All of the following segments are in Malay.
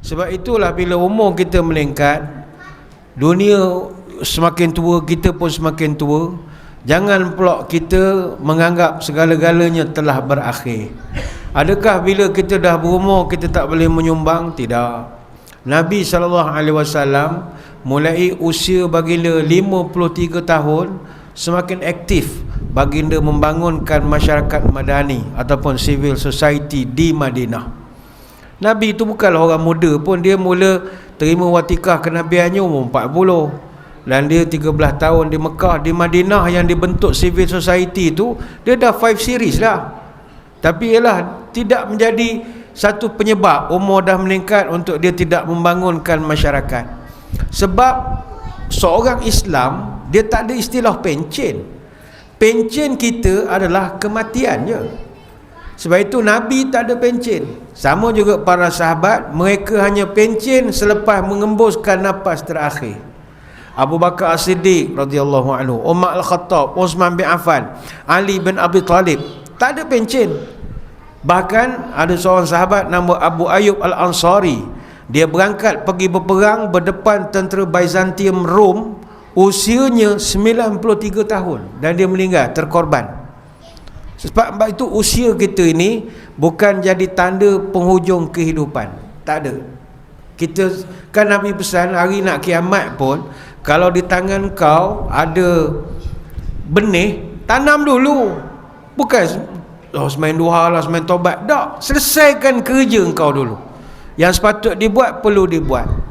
Sebab itulah bila umur kita meningkat, dunia semakin tua, kita pun semakin tua, jangan pula kita menganggap segala-galanya telah berakhir. Adakah bila kita dah berumur kita tak boleh menyumbang? Tidak. Nabi SAW mulai usia baginda 53 tahun, semakin aktif baginda membangunkan masyarakat madani ataupun civil society di Madinah. Nabi itu bukanlah orang muda pun, dia mula terima watikah kenabiannya umur 40. Dan dia 13 tahun di Mekah. Di Madinah yang dibentuk civil society itu, dia dah 5 series dah. Tapi ialah tidak menjadi satu penyebab umur dah meningkat untuk dia tidak membangunkan masyarakat. Sebab seorang Islam, dia tak ada istilah pencen. Pencen kita adalah kematian je. Sebab itu Nabi tak ada pencen. Sama juga para sahabat, mereka hanya pencen selepas mengembuskan nafas terakhir. Abu Bakar As-Siddiq radhiyallahu anhu, Umar Al-Khattab, Uthman bin Affan, Ali bin Abi Talib, tak ada pencen. Bahkan ada seorang sahabat nama Abu Ayyub Al-Ansari, dia berangkat pergi berperang berdepan tentera Byzantium Rom, usianya 93 tahun dan dia meninggal terkorban. Sebab itu usia kita ini bukan jadi tanda penghujung kehidupan. Tak ada. Kita kan Nabi pesan hari nak kiamat pun, kalau di tangan kau ada benih, tanam dulu. Bukan semain duha lah, semain tobat. Tak, selesaikan kerja kau dulu. Yang sepatut dibuat perlu dibuat.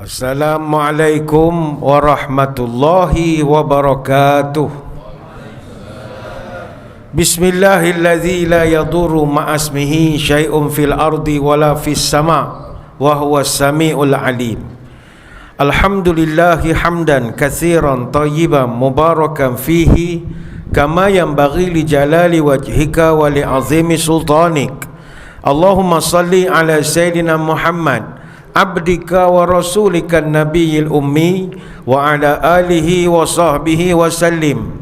Assalamualaikum warahmatullahi wabarakatuh. Bismillahilladzi la yadurru ma'asmihi syai'un fil ardi wala fis sama' wa huwas sami'ul alim. Alhamdulillahi hamdan katsiran tayyiban mubarakan fihi kama yanbaghi li jalali wajhika wa li 'azimi sultanik. Allahumma salli ala sayyidina Muhammad abdika wa rasulika nabiyil ummi wa ala alihi wa sahbihi wa sallim.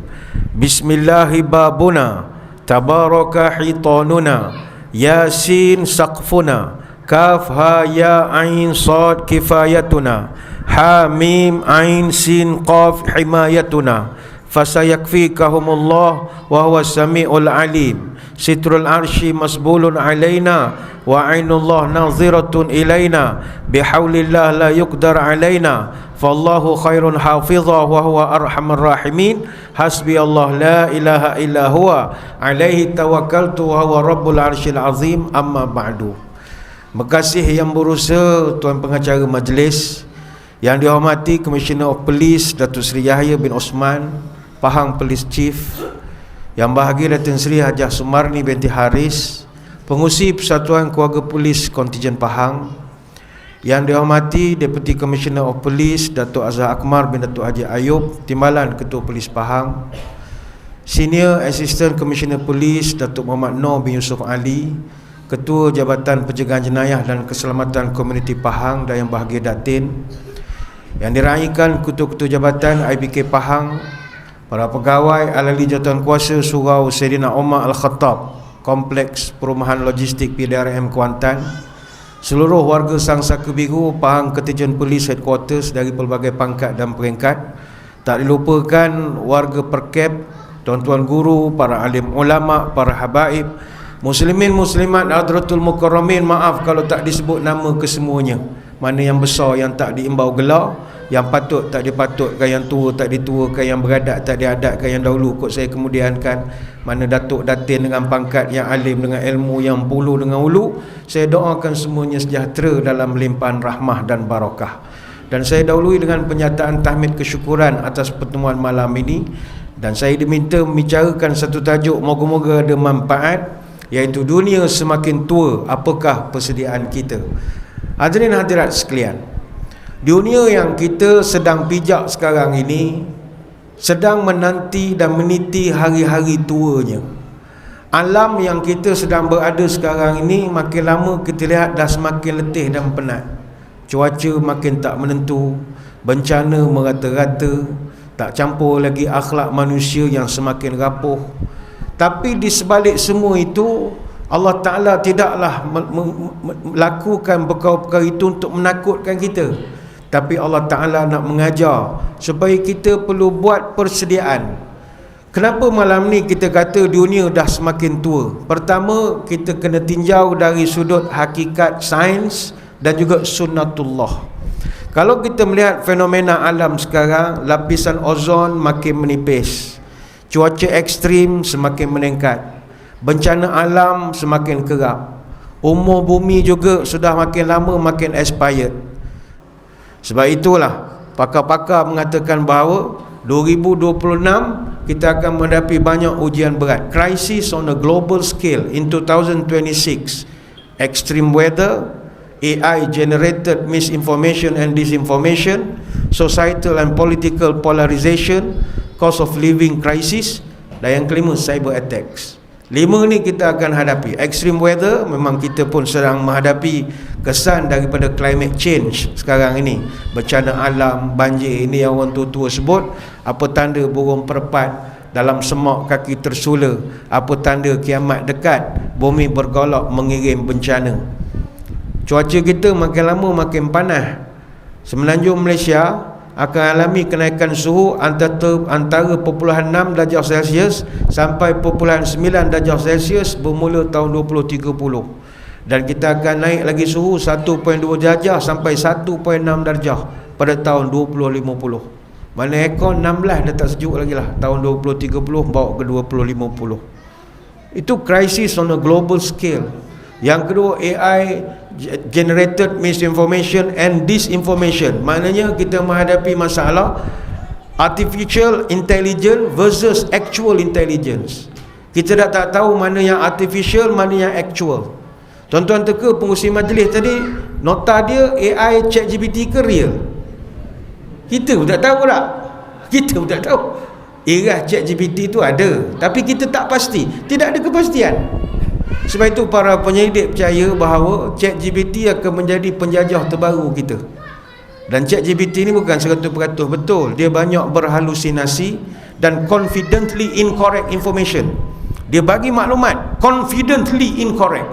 Bismillahi babuna tabaraka hitanuna yasin saqfuna kaf ha ya ain sad kifayatuna ha mim ain sin qaf himayatuna fasayakfikahumullah wa huwa samiul alim. Sitrul arsy masbulun alaina wa ainullah naziratun ilaina bihaulillah la yuqdar alaina fallahu khairun hafizah wa huwa arhamar rahimin. Hasbi Allah la ilaha illa huwa alaihi tawakkaltu wa huwa rabbul arsyil azim. Amma ba'du. Makasih yang berusaha Tuan Pengacara Majlis, yang dihormati Commissioner of Police Datuk Seri Yahya bin Osman, Pahang Police Chief, yang bahagia Datin Seri Hajah Sumarni binti Haris, Pengurusi Persatuan Keluarga Polis Kontijen Pahang, yang dihormati Deputy Commissioner of Police Datuk Azhar Akmar bin Datuk Haji Ayub, Timbalan Ketua Polis Pahang, Senior Assistant Commissioner Police Datuk Muhammad Noor bin Yusuf Ali, Ketua Jabatan Pencegahan Jenayah dan Keselamatan Komuniti Pahang, dan yang bahagia Datin, yang diraikan Ketua-Ketua Jabatan IBK Pahang, para pegawai ahli jawatan kuasa Surau Saidina Omar Al-Khattab, Kompleks Perumahan Logistik PDRM Kuantan, seluruh warga Sangsaka Biru, Pahang Contingent Police Headquarters dari pelbagai pangkat dan peringkat, tak dilupakan warga Perkep, tuan-tuan guru, para alim ulama, para habaib, muslimin muslimat, hadratul mukarramin. Maaf kalau tak disebut nama kesemuanya. Mana yang besar yang tak diimbau gelar, yang patut tak dipatutkan, yang tua tak dituakan, yang beradat tak diadatkan, yang dahulu kot saya kemudiankan. Mana datuk datin dengan pangkat, yang alim dengan ilmu, yang bulu dengan ulu, saya doakan semuanya sejahtera dalam limpahan rahmah dan barakah. Dan saya dahului dengan penyataan tahmid kesyukuran atas pertemuan malam ini. Dan saya diminta membicarakan satu tajuk moga-moga ada manfaat, iaitu dunia semakin tua, apakah persediaan kita? Hadirin hadirat sekalian, dunia yang kita sedang pijak sekarang ini sedang menanti dan meniti hari-hari tuanya. Alam yang kita sedang berada sekarang ini, makin lama kita lihat dah semakin letih dan penat. Cuaca makin tak menentu, bencana merata-rata, tak campur lagi akhlak manusia yang semakin rapuh. Tapi di sebalik semua itu, Allah Ta'ala tidaklah melakukan perkara-perkara itu untuk menakutkan kita, tapi Allah Ta'ala nak mengajar supaya kita perlu buat persediaan. Kenapa malam ni kita kata dunia dah semakin tua? Pertama, kita kena tinjau dari sudut hakikat sains dan juga sunnatullah. Kalau kita melihat fenomena alam sekarang, lapisan ozon makin menipis, cuaca ekstrim semakin meningkat, bencana alam semakin kerap, umur bumi juga sudah makin lama makin expired. Sebab itulah pakar-pakar mengatakan bahawa 2026 kita akan menghadapi banyak ujian berat, crisis on a global scale in 2026. Extreme weather, AI generated misinformation and disinformation, societal and political polarization, cost of living crisis, dan yang kelima, cyber attacks. 5 ni kita akan hadapi. Extreme weather, memang kita pun sedang menghadapi kesan daripada climate change sekarang ini. Bencana alam, banjir, ini yang orang tua-tua sebut apa tanda burung perpat dalam semak kaki tersula, apa tanda kiamat dekat, bumi bergolak mengirim bencana. Cuaca kita makin lama makin panas. Semenanjung Malaysia akan alami kenaikan suhu antara 0.6 darjah Celsius sampai 0.9 darjah Celsius bermula tahun 2030. Dan kita akan naik lagi suhu 1.2 darjah sampai 1.6 darjah pada tahun 2050. Mana aircon 16 dah tak sejuk lagi lah. Tahun 2030 bawa ke 2050. Itu krisis on a global scale. Yang kedua, AI generated misinformation and disinformation. Maknanya kita menghadapi masalah artificial intelligence versus actual intelligence. Kita dah tak tahu mana yang artificial, mana yang actual. Tuan-tuan teka pengurusi majlis tadi, nota dia AI ChatGPT ke real? Kita pun tak tahu tak? Kita pun tak tahu. Era ChatGPT tu ada, tapi kita tak pasti. Tidak ada kepastian. Sebab itu para penyelidik percaya bahawa ChatGPT akan menjadi penjajah terbaru kita. Dan ChatGPT ni bukan 100% betul. Dia banyak berhalusinasi dan confidently incorrect information. Dia bagi maklumat confidently incorrect.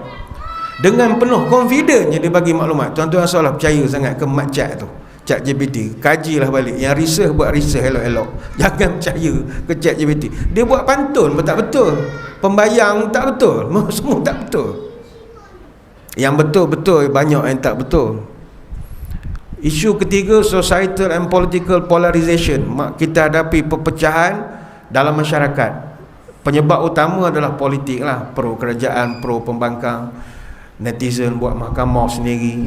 Dengan penuh confidentnya dia bagi maklumat. Tuan-tuan salah percaya sangat ke mat chat tu, ChatGPT. Kajilah balik. Yang research buat research elok-elok. Jangan percaya ke ChatGPT. Dia buat pantun pun tak betul, pembayang tak betul, semua tak betul. Yang betul-betul banyak yang tak betul. Isu ketiga, societal and political polarization. Kita hadapi perpecahan dalam masyarakat. Penyebab utama adalah politik lah. Pro kerajaan, pro pembangkang. Netizen buat mahkamah sendiri,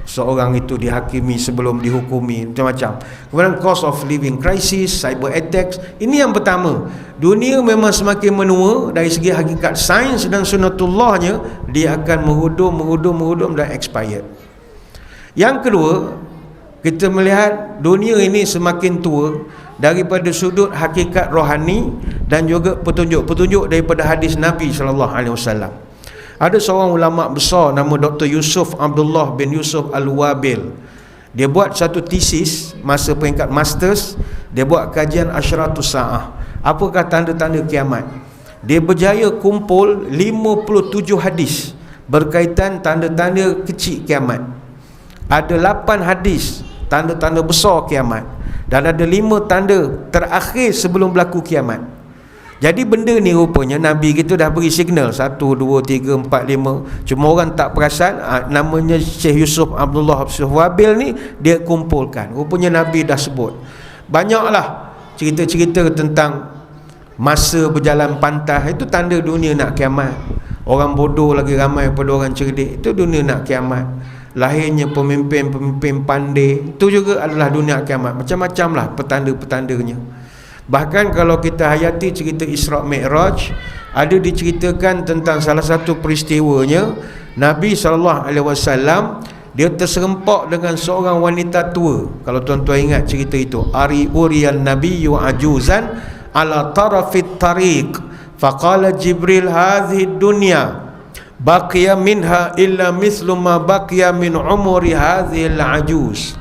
seorang itu dihakimi sebelum dihukumi, macam-macam. Kemudian cost of living crisis, cyber attacks. Ini yang pertama. Dunia memang semakin menua dari segi hakikat sains dan sunnatullahnya. Dia akan menghudum dan expired. Yang kedua, kita melihat dunia ini semakin tua daripada sudut hakikat rohani dan juga petunjuk daripada hadis Nabi SAW. Ada seorang ulama besar nama Dr. Yusuf Abdullah bin Yusuf Al-Wabil. Dia buat satu tesis masa peringkat masters. Dia buat kajian Asyratus Sa'ah. Apakah tanda-tanda kiamat? Dia berjaya kumpul 57 hadis berkaitan tanda-tanda kecil kiamat. Ada 8 hadis tanda-tanda besar kiamat, dan ada 5 tanda terakhir sebelum berlaku kiamat. Jadi benda ni rupanya Nabi kita dah beri signal 1, 2, 3, 4, 5. Cuma orang tak perasan. Namanya Syekh Yusuf Abdullah bin Wabil ni, dia kumpulkan. Rupanya Nabi dah sebut. Banyaklah cerita-cerita tentang masa berjalan pantas. Itu tanda dunia nak kiamat. Orang bodoh lagi ramai pada orang cerdik. Itu dunia nak kiamat. Lahirnya pemimpin-pemimpin pandai, itu juga adalah dunia kiamat. Macam-macam lah petanda-petandanya. Bahkan kalau kita hayati cerita Isra' Mi'raj, ada diceritakan tentang salah satu peristiwanya, Nabi SAW dia terserempak dengan seorang wanita tua. Kalau tuan-tuan ingat cerita itu, Uriyan Nabiyyu ajuzan ala tarafit tariq faqala Jibril hadhihi dunya baqiya minha illa mislu ma baqiya min umuri hadhihi al-ajuz.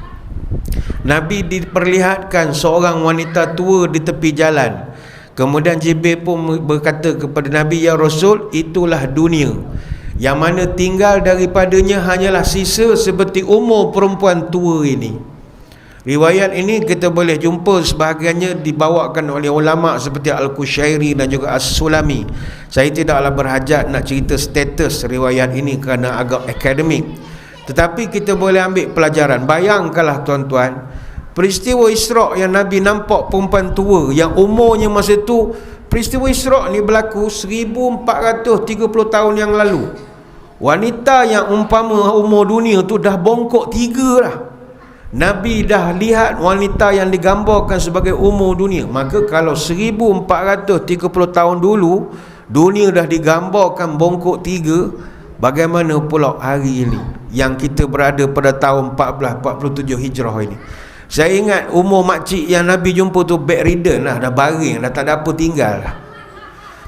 Nabi diperlihatkan seorang wanita tua di tepi jalan. Kemudian Jibril pun berkata kepada Nabi, ya Rasul, itulah dunia, yang mana tinggal daripadanya hanyalah sisa seperti umur perempuan tua ini. Riwayat ini kita boleh jumpa sebahagiannya dibawakan oleh ulama seperti Al-Qushairi dan juga As-Sulami. Saya tidaklah berhajat nak cerita status riwayat ini kerana agak akademik, tetapi kita boleh ambil pelajaran. Bayangkanlah tuan-tuan, peristiwa Isra' yang Nabi nampak perempuan tua yang umurnya masa tu, peristiwa Isra' ni berlaku 1430 tahun yang lalu. Wanita yang umpama umur dunia tu dah bongkok 3 dah. Nabi dah lihat wanita yang digambarkan sebagai umur dunia. Maka kalau 1430 tahun dulu dunia dah digambarkan bongkok 3, bagaimana pula hari ini yang kita berada pada tahun 1447 Hijrah ini? Saya ingat umur makcik yang Nabi jumpa tu bedridden lah, dah baring, dah tak ada apa tinggal lah.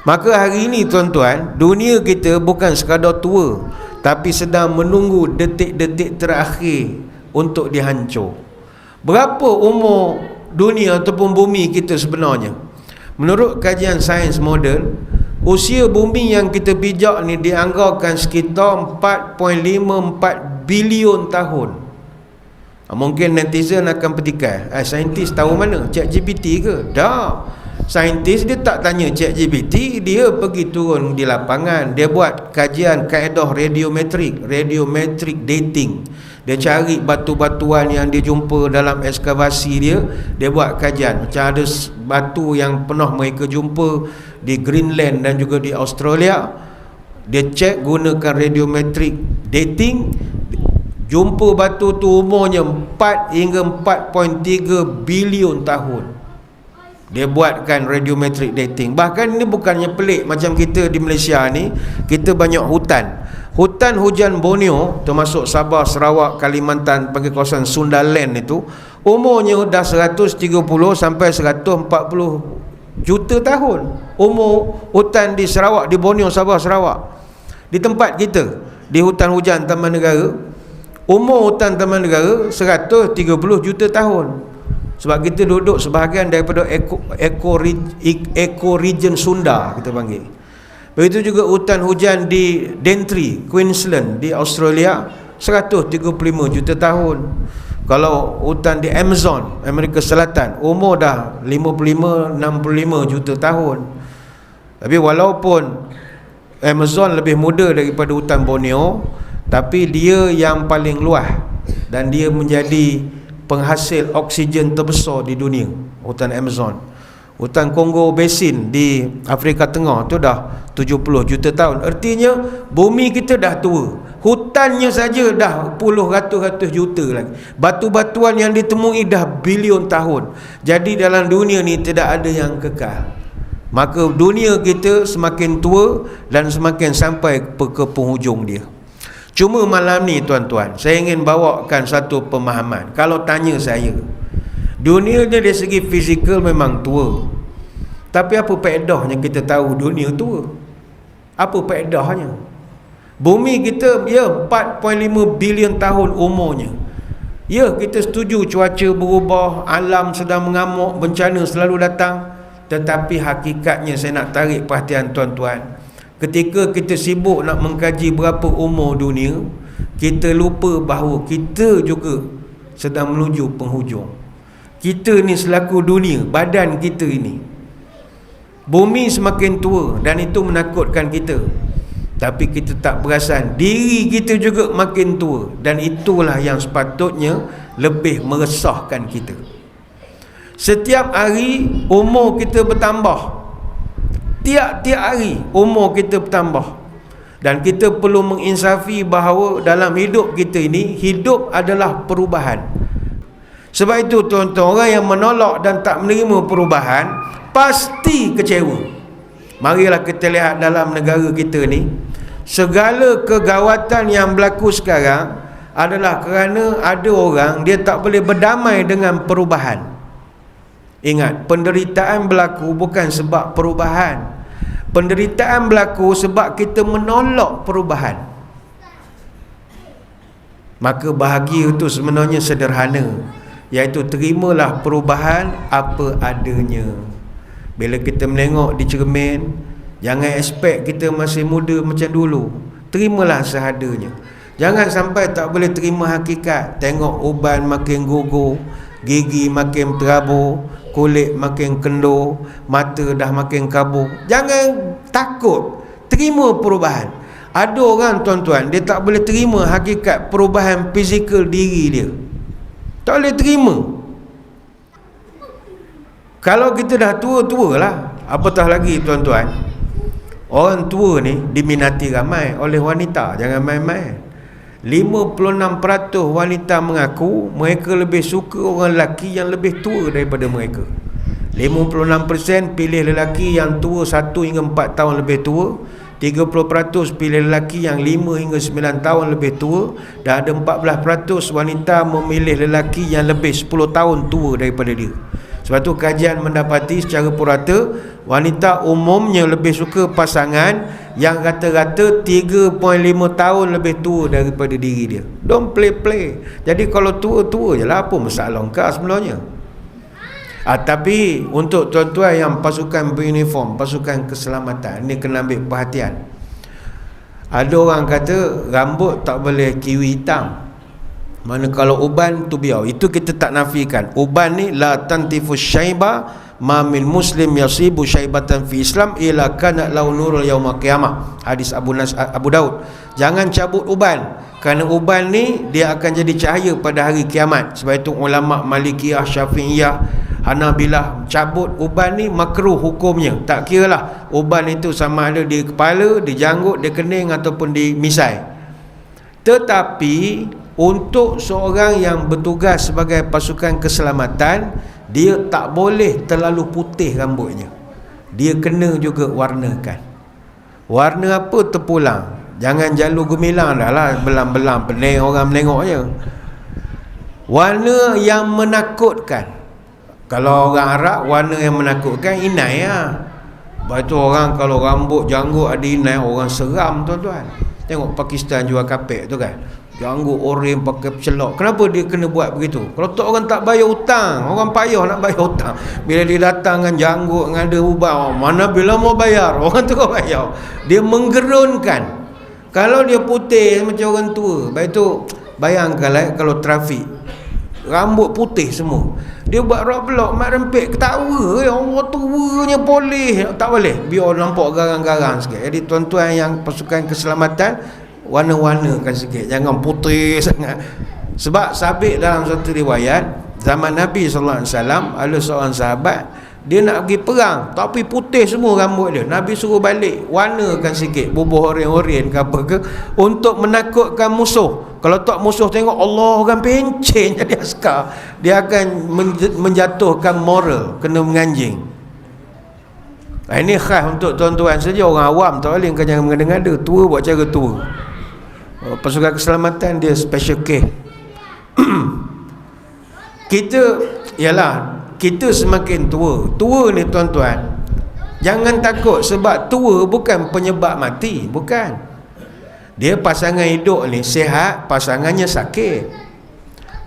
Maka hari ini tuan-tuan, dunia kita bukan sekadar tua, tapi sedang menunggu detik-detik terakhir untuk dihancur. Berapa umur dunia ataupun bumi kita sebenarnya? Menurut kajian sains moden, usia bumi yang kita pijak ni dianggarkan sekitar 4.54 bilion tahun. Mungkin netizen akan petikai, saintis tahu mana? ChatGPT ke? Dah. Saintis dia tak tanya ChatGPT, dia pergi turun di lapangan, dia buat kajian kaedah radiometrik dating. Dia cari batu-batuan yang dia jumpa dalam ekskavasi dia buat kajian. Macam ada batu yang pernah mereka jumpa di Greenland dan juga di Australia, dia cek gunakan radiometrik dating, jumpa batu tu umurnya 4 hingga 4.3 bilion tahun. Dia buatkan radiometrik dating. Bahkan ini bukannya pelik macam kita di Malaysia ni, kita banyak hutan. Hutan hujan Borneo termasuk Sabah, Sarawak, Kalimantan, bagi kawasan Sundaland itu, umurnya dah 130 sampai 140 juta tahun. Umur hutan di Sarawak, di Borneo, Sabah, Sarawak. Di tempat kita, di hutan hujan Taman Negara, umur hutan Taman Negara 130 juta tahun. Sebab kita duduk sebahagian daripada ecoregion Sunda, kita panggil. Begitu juga hutan hujan di Daintree, Queensland di Australia, 135 juta tahun. Kalau hutan di Amazon, Amerika Selatan, umur dah 55-65 juta tahun. Tapi walaupun Amazon lebih muda daripada hutan Borneo, tapi dia yang paling luas dan dia menjadi penghasil oksigen terbesar di dunia, hutan Amazon. Hutan Congo Basin di Afrika Tengah tu dah 70 juta tahun. Artinya bumi kita dah tua, hutannya saja dah puluh ratus juta lagi. Batu-batuan yang ditemui dah bilion tahun. Jadi dalam dunia ni tidak ada yang kekal. Maka dunia kita semakin tua dan semakin sampai ke penghujung dia. Cuma malam ni tuan-tuan, saya ingin bawakan satu pemahaman. Kalau tanya saya, dunia ni dari segi fizikal memang tua, tapi apa faedahnya kita tahu dunia tua? Apa faedahnya? Bumi kita, ya, 4.5 bilion tahun umurnya. Ya, kita setuju cuaca berubah, alam sedang mengamuk, bencana selalu datang. Tetapi hakikatnya saya nak tarik perhatian tuan-tuan, ketika kita sibuk nak mengkaji berapa umur dunia, kita lupa bahawa kita juga sedang menuju penghujung. Kita ni selaku dunia, badan kita ini, bumi semakin tua dan itu menakutkan kita. Tapi kita tak perasan diri kita juga makin tua, dan itulah yang sepatutnya lebih meresahkan kita. Setiap hari umur kita bertambah. Tiap-tiap hari umur kita bertambah. Dan kita perlu menginsafi bahawa dalam hidup kita ini, hidup adalah perubahan. Sebab itu tuan-tuan, orang yang menolak dan tak menerima perubahan pasti kecewa. Marilah kita lihat dalam negara kita ni, segala kegawatan yang berlaku sekarang adalah kerana ada orang dia tak boleh berdamai dengan perubahan. Ingat, penderitaan berlaku bukan sebab perubahan. Penderitaan berlaku sebab kita menolak perubahan. Maka bahagia itu sebenarnya sederhana. iaitu terimalah perubahan apa adanya. Bila kita menengok di cermin, jangan expect kita masih muda macam dulu. Terimalah seadanya. Jangan sampai tak boleh terima hakikat. Tengok uban makin gugur, gigi makin terabur, kulit makin kendur, mata dah makin kabur. Jangan takut, terima perubahan. Ada orang tuan-tuan, dia tak boleh terima hakikat perubahan fizikal diri dia. Tak boleh terima. Kalau kita dah tua-tua lah, apatah lagi tuan-tuan, orang tua ni diminati ramai oleh wanita. Jangan main-main. 56% wanita mengaku mereka lebih suka orang lelaki yang lebih tua daripada mereka. 56% pilih lelaki yang tua 1 hingga 4 tahun lebih tua. 30% pilih lelaki yang 5 hingga 9 tahun lebih tua. Dan ada 14% wanita memilih lelaki yang lebih 10 tahun tua daripada dia. Sebab tu kajian mendapati secara purata, wanita umumnya lebih suka pasangan yang rata-rata 3.5 tahun lebih tua daripada diri dia. Don't play. Jadi kalau tua-tua je lah, apa masalah engkau sebenarnya. Tapi untuk tuan-tuan yang pasukan beruniform, pasukan keselamatan, ni kena ambil perhatian. Ada orang kata rambut tak boleh kiwi hitam. Mana kalau uban tu biar. Itu kita tak nafikan. Uban ni la tantifu syaiba ma min muslim yasibu syaibatan fi Islam ila kana lau nurul yaumil qiyamah. Hadis Abu Daud. Jangan cabut uban, kerana uban ni dia akan jadi cahaya pada hari kiamat. Sebab itu ulama Malikiyah, Syafi'iyah, Hanabilah cabut uban ni makruh hukumnya. Tak kiralah uban itu sama ada di kepala, di janggut, di kening ataupun di misai. Tetapi untuk seorang yang bertugas sebagai pasukan keselamatan, dia tak boleh terlalu putih rambutnya. Dia kena juga warnakan. Warna apa? Terpulang. Jangan jalur gemilang dah lah, belang-belang pening orang menengok je. Warna yang menakutkan. Kalau orang Arab, warna yang menakutkan inai lah. Lepas tu orang kalau rambut janggut ada inai, orang seram tuan-tuan. Tengok Pakistan jual kapek tu kan, janggut orang pakai celok. Kenapa dia kena buat begitu? Kalau tak orang tak bayar hutang, orang payah nak bayar hutang. Bila dia datang dengan janggut, dengan ada ubat, mana bila mau bayar, orang tu bayar. Dia menggerunkan. Kalau dia putih macam orang tua, baik tu bayangkanlah kalau trafik, rambut putih semua, dia buat rock block, mak rempit, ketawa. Allah tuanya boleh. Tak boleh, biar nampak garang-garang sikit. Jadi tuan-tuan yang pasukan keselamatan, warna-warnakan sikit, jangan putih sangat. Sebab sabit dalam satu riwayat, zaman Nabi SAW ada seorang sahabat, dia nak pergi perang tapi putih semua rambut dia. Nabi suruh balik, warnakan sikit, bubuh oren-oren ke apa ke, untuk menakutkan musuh. Kalau tak musuh tengok Allah orang pencen jadi askar, dia akan menjatuhkan moral, kena menganjing. Ini khas untuk tuan-tuan saja, orang awam tak boleh, kau jangan mengada-ngada. Tua buat cara tua. Pasukan keselamatan dia special case. Kita semakin tua ni tuan-tuan, jangan takut. Sebab tua bukan penyebab mati, bukan. Dia pasangan hidup ni sihat, pasangannya sakit.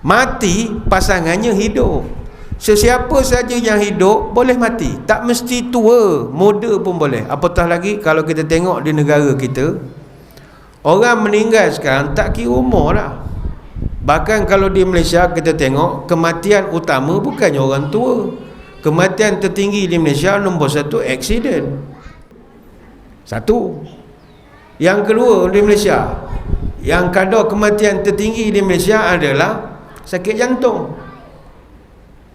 Mati, pasangannya hidup. Sesiapa saja yang hidup boleh mati, tak mesti tua, muda pun boleh. Apatah lagi kalau kita tengok di negara kita, orang meninggal sekarang tak kira umur dah. Bahkan kalau di Malaysia kita tengok, kematian utama bukannya orang tua. Kematian tertinggi di Malaysia nombor 1, aksiden. Satu. Yang kedua di Malaysia, yang kadar kematian tertinggi di Malaysia adalah sakit jantung.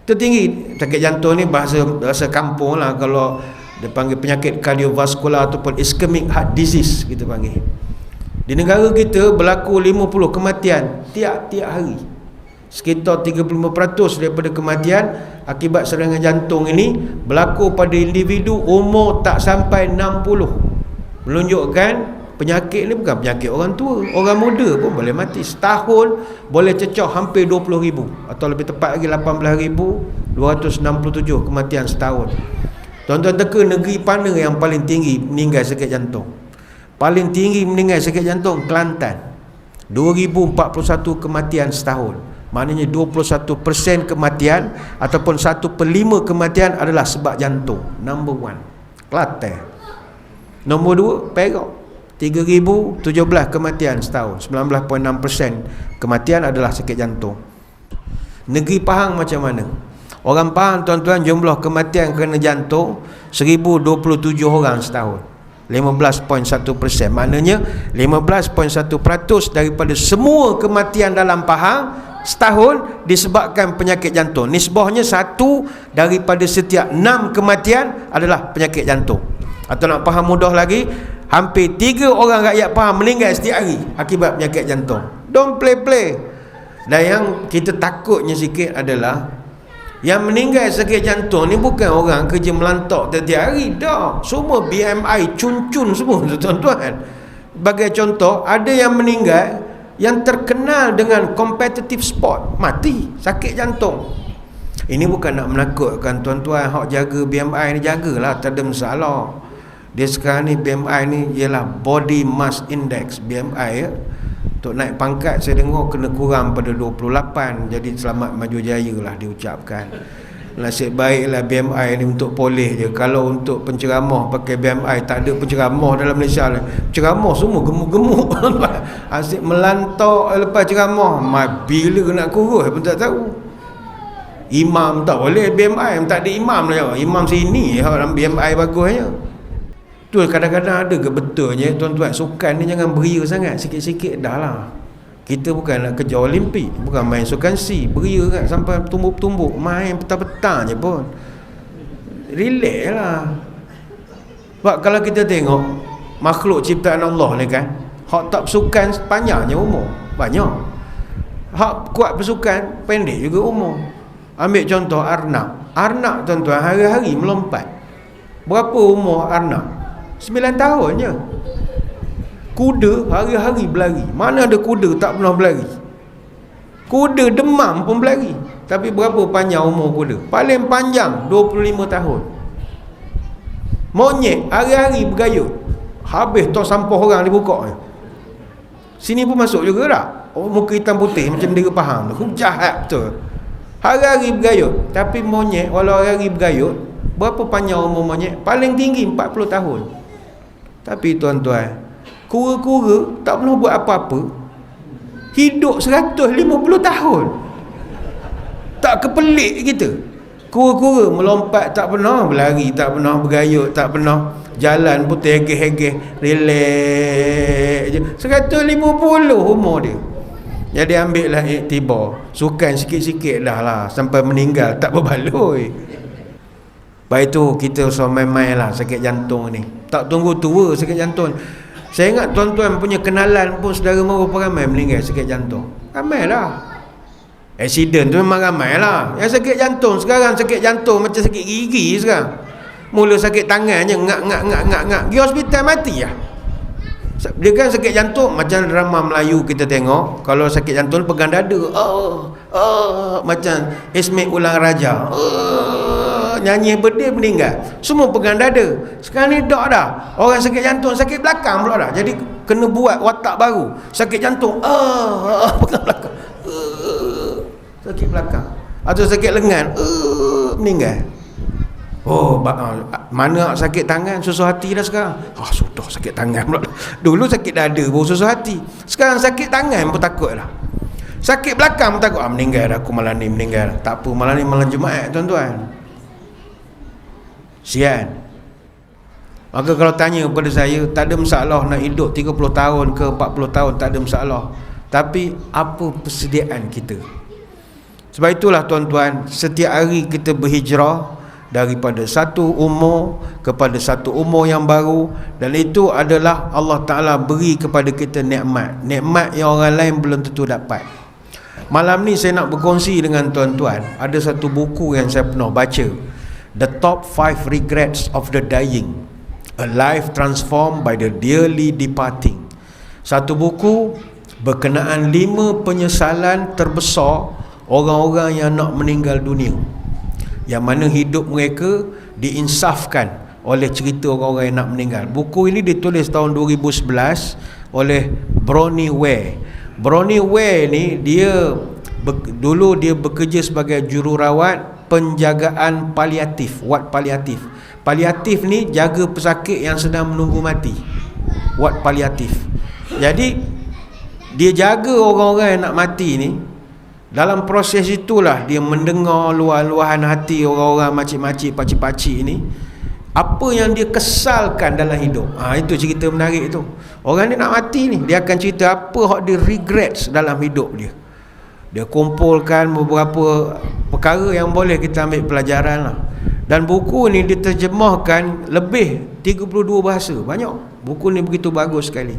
Tertinggi. Sakit jantung ni bahasa kampung lah, kalau dia panggil penyakit kardiovaskular ataupun ischemic heart disease kita panggil. Di negara kita berlaku 50 kematian tiap-tiap hari. Sekitar 35% daripada kematian akibat serangan jantung ini berlaku pada individu umur tak sampai 60. Menunjukkan penyakit ni bukan penyakit orang tua, orang muda pun boleh mati. Setahun boleh cecah hampir 20,000, atau lebih tepat lagi 18,267 kematian setahun. Tuan-tuan teka negeri mana yang paling tinggi meninggal sakit jantung? Paling tinggi meninggal sakit jantung Kelantan, 2041 kematian setahun. Maknanya 21% kematian ataupun 1/5 kematian adalah sebab jantung. Number 1 Kelantan. Nombor 2 Perak. 3,017 kematian setahun. 19.6% kematian adalah sakit jantung. Negeri Pahang macam mana? Orang Pahang tuan-tuan, jumlah kematian kerana jantung 1,027 orang setahun. 15.1%. Maknanya 15.1% daripada semua kematian dalam Pahang setahun disebabkan penyakit jantung. Nisbahnya 1 daripada setiap 6 kematian adalah penyakit jantung. Atau nak faham mudah lagi, hampir 3 orang rakyat Pahang meninggal setiap hari akibat penyakit jantung. Don't play. Dan yang kita takutnya sikit adalah yang meninggal sakit jantung ni bukan orang kerja melantak setiap hari dah. Semua BMI cun-cun semua tuan-tuan. Sebagai contoh, ada yang meninggal yang terkenal dengan kompetitif sport, mati sakit jantung. Ini bukan nak menakutkan tuan-tuan. Hak jaga BMI ni jagalah, tak ada masalah. Dia sekarang ni BMI ni ialah Body Mass Index, BMI ya. Untuk naik pangkat saya dengar kena kurang pada 28. Jadi selamat maju jaya lah diucapkan. Nasib baiklah BMI ni untuk polis je. Kalau untuk penceramah pakai BMI, tak ada penceramah dalam Malaysia ni. Penceramah semua gemuk-gemuk. Asyik melantak lepas ceramah. Bila nak kurus pun tak tahu. Imam tak boleh BMI, tak ada imam lah. Imam sini dalam BMI bagusnya. Tu kadang-kadang ada ke betulnya tuan-tuan, sukan ni jangan beria sangat, sikit-sikit dah lah. Kita bukan nak kejar Olimpik, bukan main sukan C, beria kan sampai tumbuk-tumbuk, main petang-petang je pun. Relax lah. Sebab kalau kita tengok makhluk ciptaan Allah ni kan, hak tak bersukan panjangnya umur, banyak. Hak kuat bersukan pendek juga umur. Ambil contoh Arnab. Arnab tuan-tuan hari-hari melompat. Berapa umur Arnab? 9 tahun je. Kuda hari-hari berlari. Mana ada kuda tak pernah berlari? Kuda demam pun berlari. Tapi berapa panjang umur kuda? Paling panjang 25 tahun. Monyet hari-hari bergayut. Habis tong sampah orang dibuka. Sini pun masuk juga tak? Oh, muka hitam putih macam bendera Pahang tu. Jahat betul. Hari-hari bergayut. Tapi monyet walau hari-hari bergayut, berapa panjang umur monyet? Paling tinggi 40 tahun. Tapi tuan-tuan, kura-kura tak pernah buat apa-apa, hidup 150 tahun. Tak kepelik kita. Kura-kura melompat tak pernah berlari, tak pernah bergayut, tak pernah jalan pun terhegeh-hegeh, relax je. 150 umur dia. Jadi ambillah iktibar, sukan sikit-sikit dah lah sampai meninggal tak berbaloi. Baik tu kita usah main-main lah sakit jantung ni. Tak tunggu tua sakit jantung. Saya ingat tuan-tuan punya kenalan pun saudara mara ramai meninggal sakit jantung. Ramai lah. Accident tu memang ramai lah. Yang sakit jantung sekarang, sakit jantung macam sakit gigi sekarang. Mula sakit tangan je, ngak. Pergi hospital mati lah. Dia kan sakit jantung macam drama Melayu kita tengok. Kalau sakit jantung pegang dada, macam Ismail Ulang Raja, nyanyi birthday meninggal, semua pegang dada. Sekarang ni dak dah. Orang sakit jantung, sakit belakang pula dah. Jadi kena buat watak baru. Sakit jantung, pegang belakang, sakit belakang. Atau sakit lengan, meninggal. Oh, mana sakit tangan, susah hati dah sekarang. Sudah sakit tangan pula. Dulu sakit dada baru susah hati. Sekarang sakit tangan pun takut lah. Sakit belakang pun takut. Meninggal dah aku malam ni, meninggal. Tak apa, malam ni malam Jumaat tuan-tuan. Sian. Maka kalau tanya kepada saya, tak ada masalah nak hidup 30 tahun ke 40 tahun, tak ada masalah. Tapi apa persediaan kita? Sebab itulah tuan-tuan, setiap hari kita berhijrah daripada satu umur kepada satu umur yang baru, dan itu adalah Allah Ta'ala beri kepada kita nikmat yang orang lain belum tentu dapat. Malam ni saya nak berkongsi dengan tuan-tuan, ada satu buku yang saya pernah baca, The Top 5 Regrets of the Dying, A Life Transformed by the Dearly Departing. Satu buku berkenaan 5 penyesalan terbesar orang-orang yang nak meninggal dunia, yang mana hidup mereka diinsafkan oleh cerita orang-orang yang nak meninggal. Buku ini ditulis tahun 2011 oleh Bronnie Ware. Bronnie Ware ni dia Dulu dia bekerja sebagai jururawat penjagaan paliatif, ward paliatif. Paliatif ni jaga pesakit yang sedang menunggu mati, ward paliatif. Jadi dia jaga orang-orang yang nak mati ni. Dalam proses itulah dia mendengar luahan hati orang-orang makcik-makcik, pakcik-pakcik ni, apa yang dia kesalkan dalam hidup. Itu cerita menarik tu. Orang ni nak mati ni, dia akan cerita apa hak dia regrets dalam hidup dia. Dia kumpulkan beberapa perkara yang boleh kita ambil pelajaran lah. Dan buku ni diterjemahkan lebih 32 bahasa. Banyak. Buku ni begitu bagus sekali.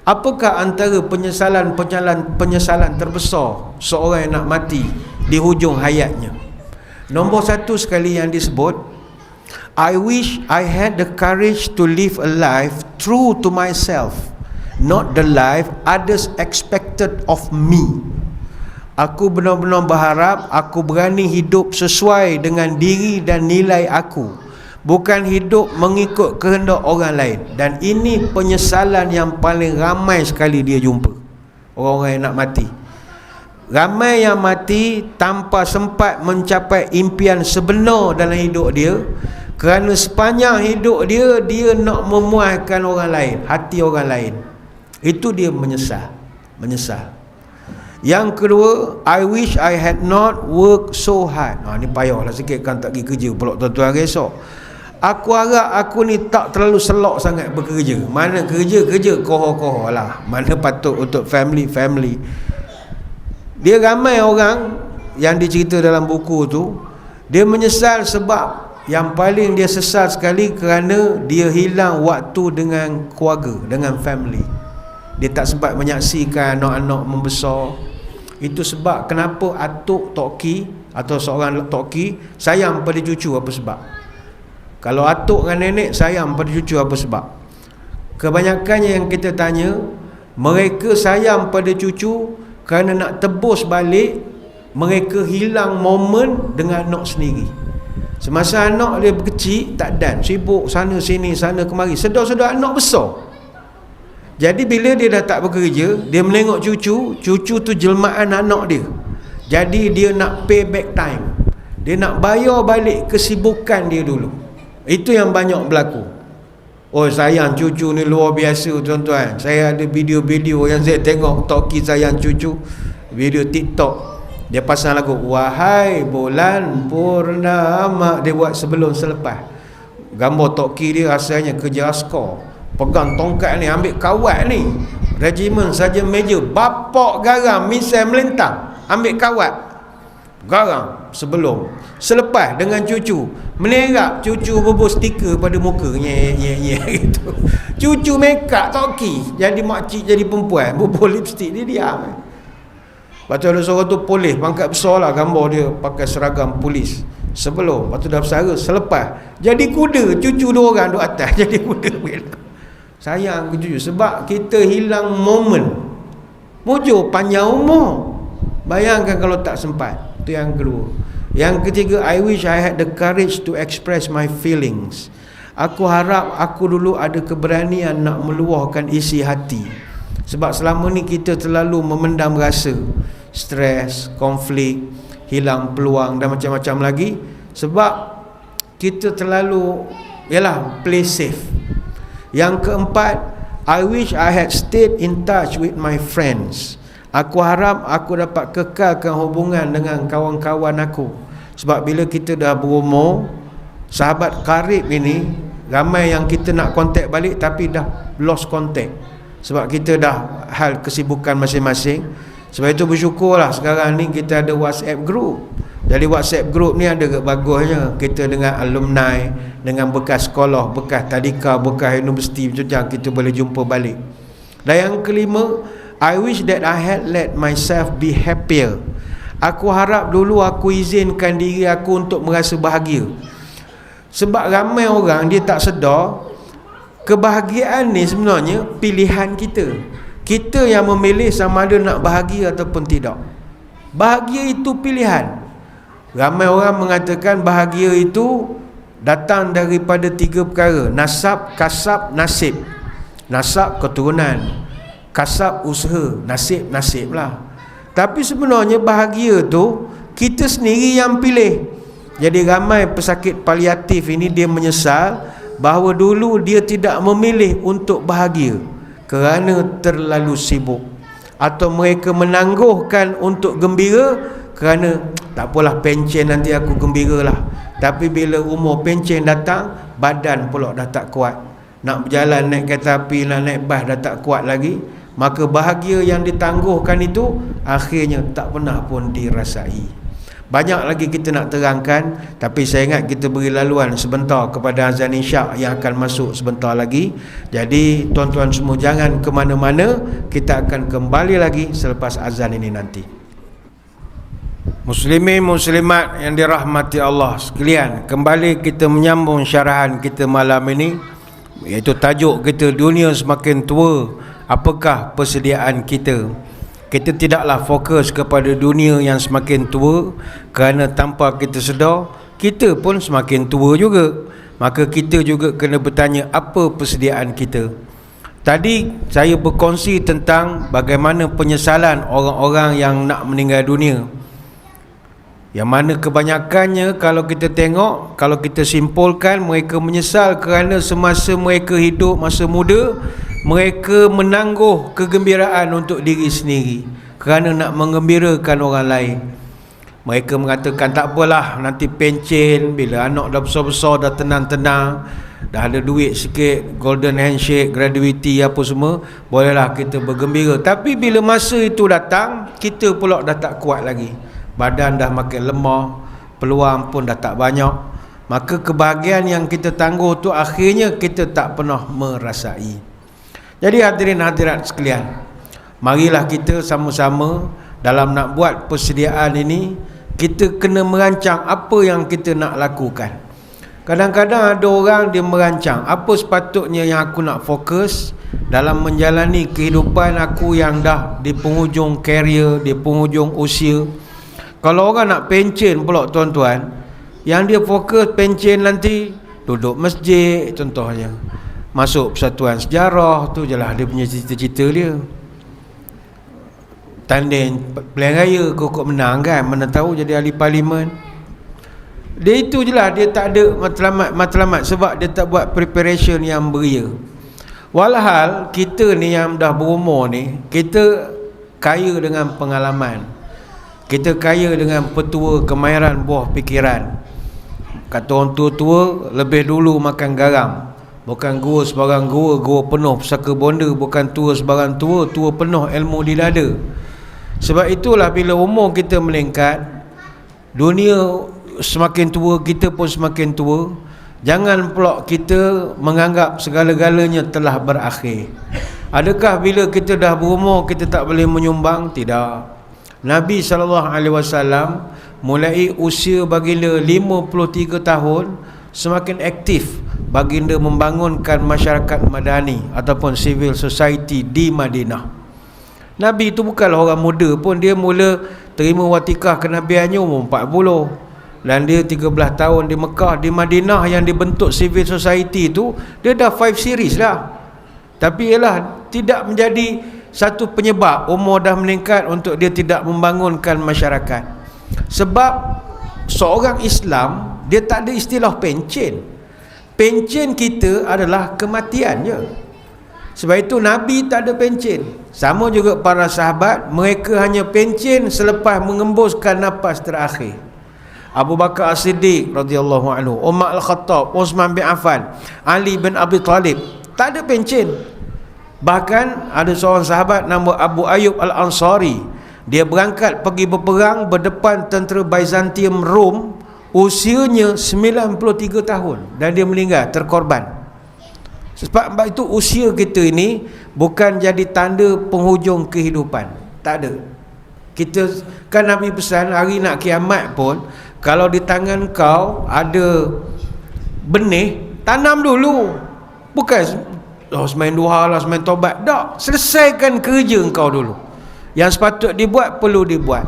Apakah antara penyesalan terbesar seorang yang nak mati di hujung hayatnya? Nombor satu sekali yang disebut, I wish I had the courage to live a life true to myself, not the life others expected of me. Aku benar-benar berharap aku berani hidup sesuai dengan diri dan nilai aku, bukan hidup mengikut kehendak orang lain. Dan ini penyesalan yang paling ramai sekali dia jumpa, orang-orang yang nak mati. Ramai yang mati tanpa sempat mencapai impian sebenar dalam hidup dia, kerana sepanjang hidup dia, dia nak memuaskan orang lain, hati orang lain. Itu dia menyesal. Yang kedua, I wish I had not worked so hard. Ni payahlah sikit kan, tak pergi kerja pula tuan-tuan esok. Aku harap aku ni tak terlalu selok sangat bekerja. Mana kerja koho-koho lah. Mana patut untuk family. Dia ramai orang yang dicerita dalam buku tu, dia menyesal sebab yang paling dia sesal sekali kerana dia hilang waktu dengan keluarga, dengan family. Dia tak sempat menyaksikan anak-anak membesar. Itu sebab kenapa atuk toki atau seorang toki sayang pada cucu. Apa sebab? Kalau atuk dengan nenek sayang pada cucu, apa sebab? Kebanyakannya yang kita tanya, mereka sayang pada cucu kerana nak tebus balik mereka hilang momen dengan anak sendiri. Semasa anak dia kecil, tak dan, sibuk sana sini, sana kemari, sedar-sedar anak besar. Jadi bila dia dah tak bekerja, dia menengok cucu tu jelmaan anak dia. Jadi dia nak pay back time, dia nak bayar balik kesibukan dia dulu. Itu yang banyak berlaku. Oh, sayang cucu ni luar biasa tuan-tuan. Saya ada video-video yang saya tengok toki sayang cucu, video TikTok. Dia pasang lagu Wahai Bulan Purnama, dia buat sebelum selepas. Gambar toki dia rasanya kerja askar, pegang tongkat ni, ambil kawat ni, regimen saja meja, bapak garam, misal melentang, ambil kawat, garam sebelum selepas dengan cucu, menerap cucu bubur stiker pada muka, gitu. Cucu make up toki, jadi makcik jadi perempuan, bubur lipstick, dia diam. Lepas tu ada seorang tu polis, pangkat besar lah, gambar dia pakai seragam polis sebelum, lepas tu dah bersara, selepas jadi kuda, cucu dua orang duduk atas jadi kuda. Sayang ke cucu, sebab kita hilang momen. Mujur panjang umur, bayangkan kalau tak sempat. Itu yang kedua. Yang ketiga, I wish I had the courage to express my feelings. Aku harap aku dulu ada keberanian nak meluahkan isi hati. Sebab selama ni kita terlalu memendam rasa, stres, konflik, hilang peluang dan macam-macam lagi. Sebab kita terlalu play safe. Yang keempat, I wish I had stayed in touch with my friends. Aku harap aku dapat kekalkan hubungan dengan kawan-kawan aku. Sebab bila kita dah berumur, sahabat karib ini ramai yang kita nak kontak balik tapi dah lost contact, sebab kita dah hal kesibukan masing-masing. Sebab itu bersyukurlah sekarang ni kita ada WhatsApp group. Jadi WhatsApp group ni ada bagusnya, kita dengan alumni, dengan bekas sekolah, bekas tadika, bekas universiti, macam kita boleh jumpa balik. Dan yang kelima, I wish that I had let myself be happier. Aku harap dulu aku izinkan diri aku untuk merasa bahagia. Sebab ramai orang dia tak sedar, kebahagiaan ni sebenarnya pilihan kita. Kita yang memilih sama ada nak bahagia ataupun tidak. Bahagia itu pilihan. Ramai orang mengatakan bahagia itu datang daripada 3 perkara: nasab, kasab, nasib. Nasab keturunan, kasab usaha, nasib lah. Tapi sebenarnya bahagia tu kita sendiri yang pilih. Jadi ramai pesakit paliatif ini dia menyesal bahawa dulu dia tidak memilih untuk bahagia kerana terlalu sibuk, atau mereka menangguhkan untuk gembira kerana tak apalah, pencen nanti aku gembiralah. Tapi bila umur pencen datang, badan pula dah tak kuat, nak berjalan naik kereta api, nak naik bas dah tak kuat lagi. Maka bahagia yang ditangguhkan itu akhirnya tak pernah pun dirasai. Banyak lagi kita nak terangkan, tapi saya ingat kita beri laluan sebentar kepada azan isyak yang akan masuk sebentar lagi. Jadi tuan-tuan semua jangan ke mana-mana, kita akan kembali lagi selepas azan ini nanti. Muslimin muslimat yang dirahmati Allah sekalian, kembali kita menyambung syarahan kita malam ini, iaitu tajuk kita, dunia semakin tua, apakah persediaan kita? Kita tidaklah fokus kepada dunia yang semakin tua, kerana tanpa kita sedar, kita pun semakin tua juga. Maka kita juga kena bertanya, apa persediaan kita? Tadi saya berkongsi tentang bagaimana penyesalan orang-orang yang nak meninggal dunia, yang mana kebanyakannya kalau kita tengok, kalau kita simpulkan, mereka menyesal kerana semasa mereka hidup, masa muda, mereka menangguh kegembiraan untuk diri sendiri kerana nak menggembirakan orang lain. Mereka mengatakan tak apalah, nanti pencen, bila anak dah besar-besar, dah tenang-tenang, dah ada duit sikit, golden handshake, gratuity apa semua, bolehlah kita bergembira. Tapi bila masa itu datang, kita pula dah tak kuat lagi, badan dah makin lemah, peluang pun dah tak banyak. Maka kebahagiaan yang kita tangguh tu akhirnya kita tak pernah merasai. Jadi hadirin hadirat sekalian, marilah kita sama-sama dalam nak buat persediaan ini, kita kena merancang apa yang kita nak lakukan. Kadang-kadang ada orang dia merancang, apa sepatutnya yang aku nak fokus dalam menjalani kehidupan aku yang dah di penghujung karier, di penghujung usia. Kalau orang nak pencen pula tuan-tuan, yang dia fokus pencen nanti duduk masjid contohnya, masuk persatuan sejarah, tu je lah dia punya cita-cita dia. Tanding pilihan raya, kok menang kan, mana tahu jadi ahli parlimen. Dia itu je lah, dia tak ada matlamat sebab dia tak buat preparation yang beria. Walhal kita ni yang dah berumur ni, kita kaya dengan pengalaman, kita kaya dengan petua kemahiran buah fikiran. Kata orang tua-tua, lebih dulu makan garam. Bukan gua sebarang gua, gua penuh pusaka bonda. Bukan tua sebarang tua, tua penuh ilmu di dada. Sebab itulah bila umur kita meningkat, dunia semakin tua, kita pun semakin tua. Jangan pula kita menganggap segala-galanya telah berakhir. Adakah bila kita dah berumur kita tak boleh menyumbang? Tidak. Nabi SAW mulai usia baginda 53 tahun, semakin aktif baginda membangunkan masyarakat Madani ataupun civil society di Madinah. Nabi itu bukanlah orang muda pun, dia mula terima watikah kenabiannya umur 40, dan dia 13 tahun di Mekah. Di Madinah yang dibentuk civil society itu, dia dah 5 series dah. Tapi ialah tidak menjadi satu penyebab umur dah meningkat untuk dia tidak membangunkan masyarakat. Sebab seorang Islam, dia tak ada istilah pencen. Pencen kita adalah kematian je. Sebab itu Nabi tak ada pencen. Sama juga para sahabat, mereka hanya pencen selepas mengembuskan nafas terakhir. Abu Bakar As-Siddiq radhiyallahu anhu, Umar Al-Khattab, Uthman bin Affan, Ali bin Abi Talib, tak ada pencen. Bahkan ada seorang sahabat nama Abu Ayyub Al-Ansari, dia berangkat pergi berperang berdepan tentera Byzantium Rom, usianya 93 tahun dan dia meninggal terkorban. Sebab itu usia kita ini bukan jadi tanda penghujung kehidupan. Tak ada. Kita kan Nabi pesan hari nak kiamat pun, kalau di tangan kau ada benih, tanam dulu. Bukan semain duha lah, semain tobat. Tak, selesaikan kerja kau dulu. Yang sepatut dibuat perlu dibuat.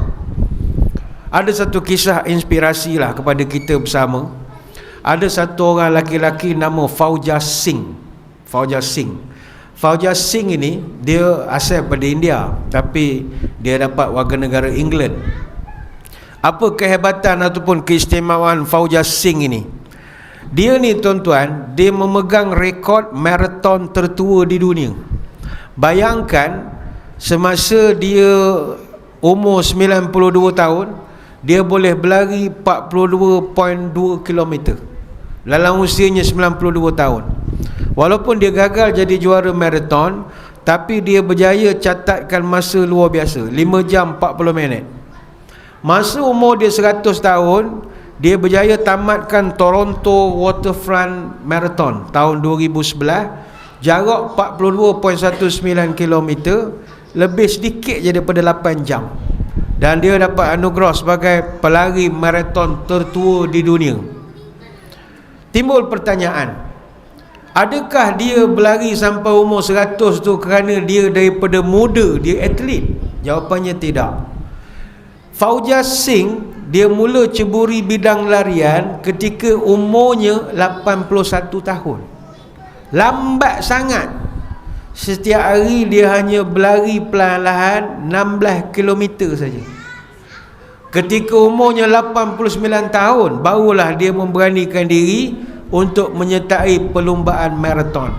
Ada satu kisah inspirasi lah kepada kita bersama. Ada satu orang laki-laki nama Fauja Singh. Fauja Singh ini dia asal pada India, tapi dia dapat warga negara England. Apa kehebatan ataupun keistimewaan Fauja Singh ini? Dia ni tuan-tuan, dia memegang rekod maraton tertua di dunia. Bayangkan semasa dia umur 92 tahun, dia boleh berlari 42.2 km dalam usianya 92 tahun. Walaupun dia gagal jadi juara maraton, tapi dia berjaya catatkan masa luar biasa, 5 jam 40 minit. Masa umur dia 100 tahun, dia berjaya tamatkan Toronto Waterfront Marathon tahun 2011, jarak 42.19 km, lebih sedikit je daripada 8 jam. Dan dia dapat anugerah sebagai pelari maraton tertua di dunia. Timbul pertanyaan, adakah dia berlari sampai umur 100 tu kerana dia daripada muda, dia atlet? Jawapannya tidak. Fauja Singh, dia mula ceburi bidang larian ketika umurnya 81 tahun. Lambat sangat. Setiap hari dia hanya berlari perlahan-lahan 16 km saja. Ketika umurnya 89 tahun, barulah dia memberanikan diri untuk menyertai perlumbaan maraton.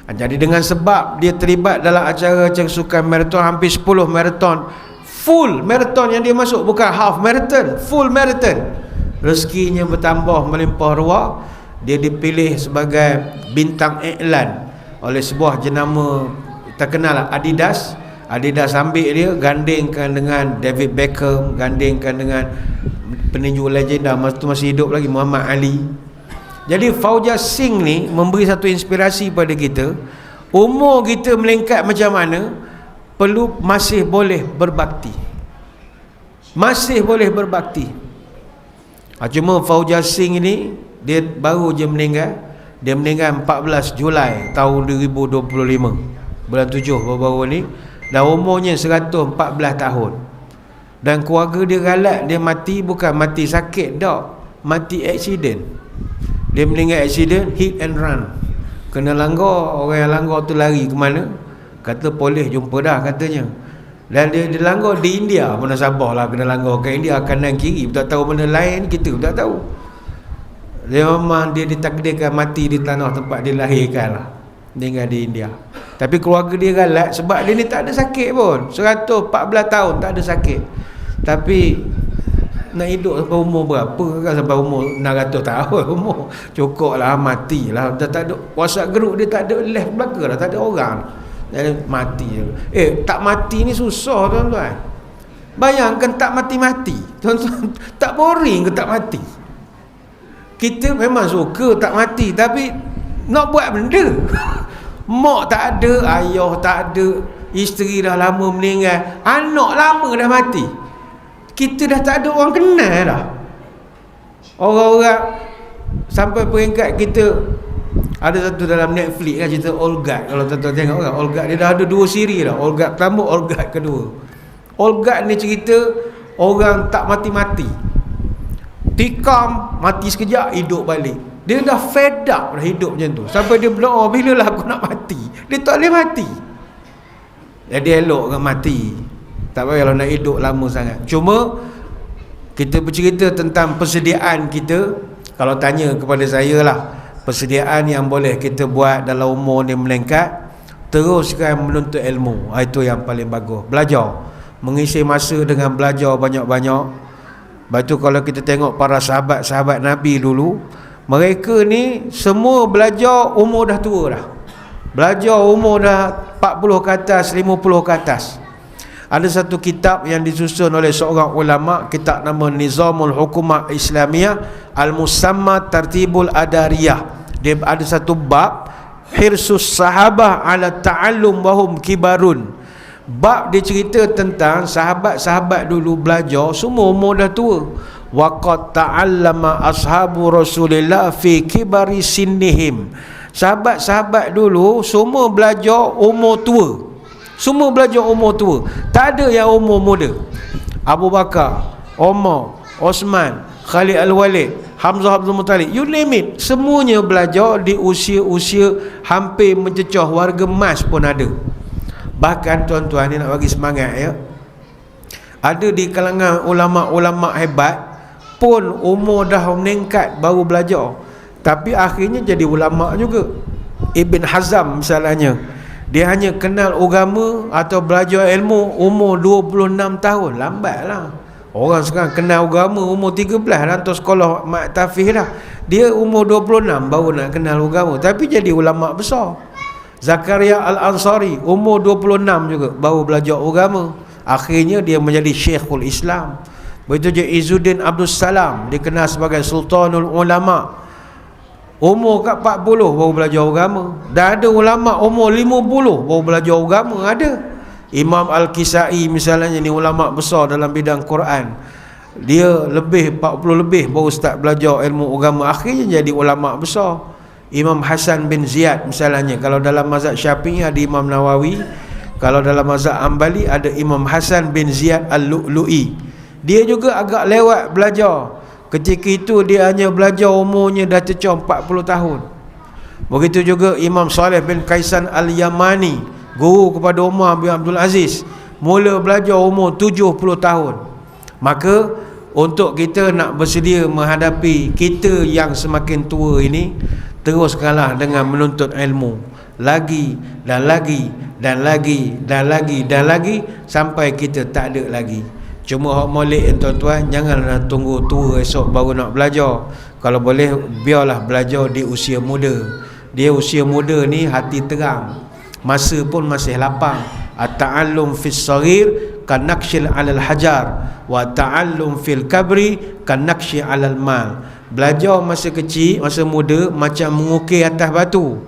Jadi dengan sebab dia terlibat dalam acara-acara sukan maraton, hampir 10 maraton, full maraton yang dia masuk, bukan half marathon, full marathon. Rezekinya bertambah melimpah ruah. Dia dipilih sebagai bintang iklan oleh sebuah jenama terkenal, Adidas. Adidas ambil dia, gandingkan dengan David Beckham, gandingkan dengan peninju legenda masa tu masih hidup lagi, Muhammad Ali. Jadi Fauja Singh ni memberi satu inspirasi pada kita. Umur kita melingkat macam mana, perlu masih boleh berbakti. Masih boleh berbakti. Cuma Fauja Singh ni dia baru je meninggal. Dia meninggal 14 Julai tahun 2025, bulan 7 baru-baru ni. Dan umurnya 114 tahun. Dan keluarga dia galak, dia mati bukan mati sakit dak, mati aksiden. Dia meninggal aksiden hit and run. Kena langgar, orang yang langgar tu lari ke mana? Kata polis jumpa dah katanya. Dan dia langgar di India, mana sabarlah kena langgar ke India, kanan kiri, tak tahu mana lain, kita tak tahu. Dia memang dia ditakdirkan mati di tanah tempat dia lahirkan lah, meninggal di India. Tapi keluarga dia galak sebab dia ni tak ada sakit pun, 114 tahun tak ada sakit. Tapi nak hidup sampai umur berapa kan, sampai umur 600 tahun umur, cukup lah, mati lah. Dah tak ada WhatsApp group dia, tak ada left belakang dah, tak ada orang, dia mati je. Tak mati ni susah tuan-tuan. Bayangkan tak mati-mati tuan-tuan, tak boring ke tak mati? Kita memang suka tak mati, tapi nak buat benda. Mak tak ada, ayah tak ada, isteri dah lama meninggal, anak lama dah mati, kita dah tak ada orang kenal dah. Orang-orang sampai peringkat kita, ada satu dalam Netflix kan, cerita Old Guard. Kalau tuan-tuan tengok kan, Old Guard dia dah ada 2 siri dah, Old Guard pertama, Old Guard kedua. Old Guard ni cerita orang tak mati-mati, tikam, mati sekejap, hidup balik. Dia dah fed up dah hidup macam tu, sampai dia berdoa, bila lah aku nak mati. Dia tak boleh mati. Jadi elok kan mati, tak payah kalau nak hidup lama sangat. Cuma kita bercerita tentang persediaan kita. Kalau tanya kepada saya lah, persediaan yang boleh kita buat dalam umur ni melengkat, teruskan menuntut ilmu. Itu yang paling bagus. Belajar, mengisi masa dengan belajar banyak-banyak. Lepas tu kalau kita tengok para sahabat-sahabat Nabi dulu, mereka ni semua belajar umur dah tua dah. Belajar umur dah 40 ke atas, 50 ke atas. Ada satu kitab yang disusun oleh seorang ulama, kitab nama Nizamul Hukumah Islamiyah Al-Musamma Tartibul Adariyah. Dia ada satu bab, Hirsus Sahabah ala Ta'allum wahum Kibarun. Bab dia cerita tentang sahabat-sahabat dulu belajar semua umur dah tua. Waqad ta'allama ashabu Rasulillah fi kibari sinnihim. Sahabat-sahabat dulu semua belajar umur tua. Semua belajar umur tua, tak ada yang umur muda. Abu Bakar, Umar, Osman, Khalid Al-Walid, Hamzah Abdul Muttalib, you name it, semuanya belajar di usia-usia hampir mencecah warga emas pun ada. Bahkan tuan-tuan ni nak bagi semangat ya, ada di kalangan ulama-ulama hebat pun umur dah meningkat baru belajar, tapi akhirnya jadi ulama juga. Ibn Hazm misalnya, dia hanya kenal agama atau belajar ilmu umur 26 tahun. Lambatlah. Orang sekarang kenal agama umur 13 hantar sekolah mak tafih dah. Dia umur 26 baru nak kenal agama, tapi jadi ulama besar. Zakaria Al-Ansari umur 26 juga baru belajar agama. Akhirnya dia menjadi Syekhul Islam. Begitu je Izzuddin Abdul Salam, dikenal sebagai Sultanul Ulama. Umur kat 40 baru belajar agama. Dan ada ulama umur 50 baru belajar agama, ada. Imam Al-Kisai misalnya, ni ulama besar dalam bidang Quran. Dia lebih 40 lebih baru start belajar ilmu agama, akhirnya jadi ulama besar. Imam Hasan bin Ziyad misalnya, kalau dalam mazhab Syafi'i ada Imam Nawawi, kalau dalam mazhab Hanbali ada Imam Hasan bin Ziyad Al-Lu'lu'i. Dia juga agak lewat belajar. Ketika itu dia hanya belajar, umurnya dah cecah 40 tahun. Begitu juga Imam Saleh bin Kaisan Al-Yamani, guru kepada Umar bin Abdul Aziz, mula belajar umur 70 tahun. Maka untuk kita nak bersedia menghadapi kita yang semakin tua ini, teruskanlah dengan menuntut ilmu, lagi dan lagi dan lagi dan lagi dan lagi sampai kita tak ada lagi. Cuma hak molek tuan-tuan, janganlah tunggu tua esok baru nak belajar. Kalau boleh biarlah belajar di usia muda. Dia usia muda ni hati terang, masa pun masih lapang. At-ta'allum fis saghir kanakshil 'alal hajar wa ta'allum fil kabri kanakshi 'alal mal. Belajar masa kecil, masa muda macam mengukir atas batu,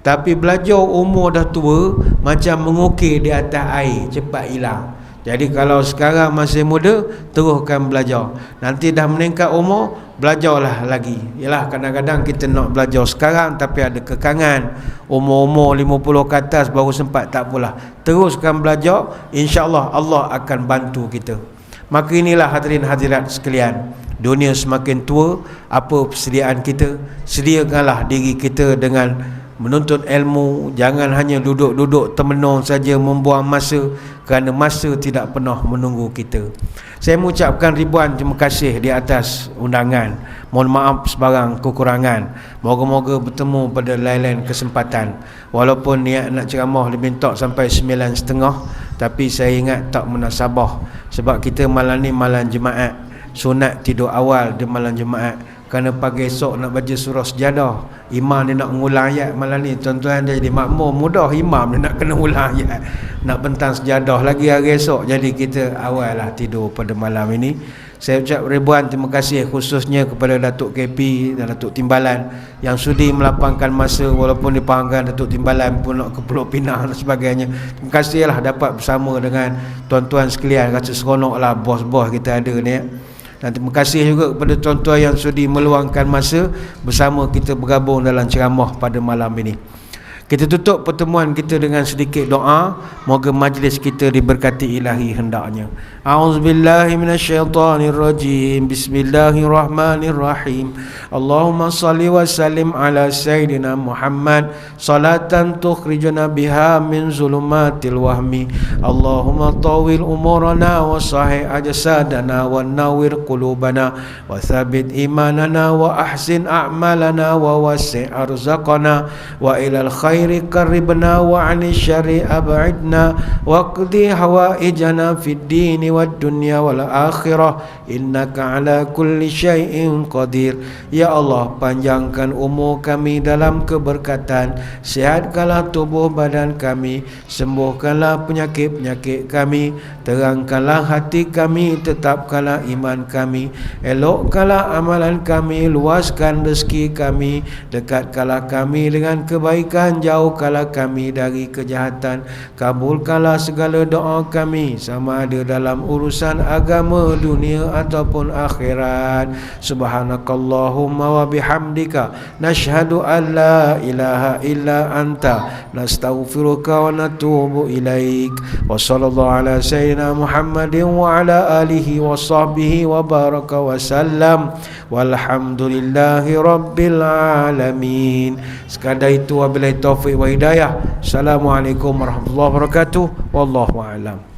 tapi belajar umur dah tua macam mengukir di atas air, cepat hilang. Jadi kalau sekarang masih muda, teruskan belajar. Nanti dah meningkat umur, belajarlah lagi. Yalah, kadang-kadang kita nak belajar sekarang tapi ada kekangan, umur-umur 50 ke atas baru sempat, tak apalah. Teruskan belajar, insya-Allah Allah akan bantu kita. Maka inilah hadirin hadirat sekalian, dunia semakin tua, apa persediaan kita? Sediakanlah diri kita dengan menuntut ilmu. Jangan hanya duduk-duduk termenung saja, membuang masa, kerana masa tidak pernah menunggu kita. Saya mengucapkan ribuan terima kasih di atas undangan. Mohon maaf sebarang kekurangan. Moga-moga bertemu pada lain-lain kesempatan. Walaupun niat nak ceramah lebih tok sampai 9.30, tapi saya ingat tak munasabah, sebab kita malam ni malam Jumaat. Sunat tidur awal di malam Jumaat, kerana pagi esok nak baca surah Sejadah. Imam dia nak mengulang ayat malam ni, tuan-tuan, dia jadi makmum mudah. Imam dia nak kena ulang ayat, nak bentang Sejadah lagi hari esok. Jadi kita awal lah tidur pada malam ini. Saya ucap ribuan terima kasih khususnya kepada Datuk KP dan Datuk Timbalan yang sudi melapangkan masa, walaupun dipanggil Datuk Timbalan pun nak ke Pulau Pinang dan sebagainya. Terima kasihlah dapat bersama dengan tuan-tuan sekalian. Rasa seronok lah bos-bos kita ada ni. Dan terima kasih juga kepada tuan-tuan yang sudi meluangkan masa bersama kita bergabung dalam ceramah pada malam ini. Kita tutup pertemuan kita dengan sedikit doa. Moga majlis kita diberkati ilahi hendaknya. A'udzubillahi minasyaitonirrajim. Bismillahirrahmanirrahim. Allahumma salli wa sallim ala Sayyidina Muhammad salatan tukhrijuna biha min zulumatil wahmi. Allahumma tawil umurana wa sahih ajsadana wa nawwir qulubana wa thabit imanana wa ahsin a'malana wa wasi' arzaqana wa ilal khairi qarribna wa 'anil syarri ab'idna wa qdi hawaijana fid dini wad dunya wal akhirah innaka ala kulli syai'in qadir. Ya Allah, panjangkan umur kami dalam keberkatan, sihatkanlah tubuh badan kami, sembuhkanlah penyakit-penyakit kami, terangkanlah hati kami, tetapkanlah iman kami, elokkanlah amalan kami, luaskan rezeki kami, dekatkanlah kami dengan kebaikan jauhkanlah kami dari kejahatan. Kabulkanlah segala doa kami, sama ada dalam urusan agama, dunia ataupun akhirat. Subhanakallahumma wa bihamdika nashhadu an la ilaha illa anta nastaghfiruka wa natubu ilaik. Wa sallallahu ala sayyidina Muhammadin wa ala alihi wa sahbihi wa baraka wa sallam. Walhamdulillahi rabbil alamin. Sekadar itu, wabillahi taufiq wa hidayah. Assalamualaikum warahmatullahi wabarakatuh. Wallahu a'lam.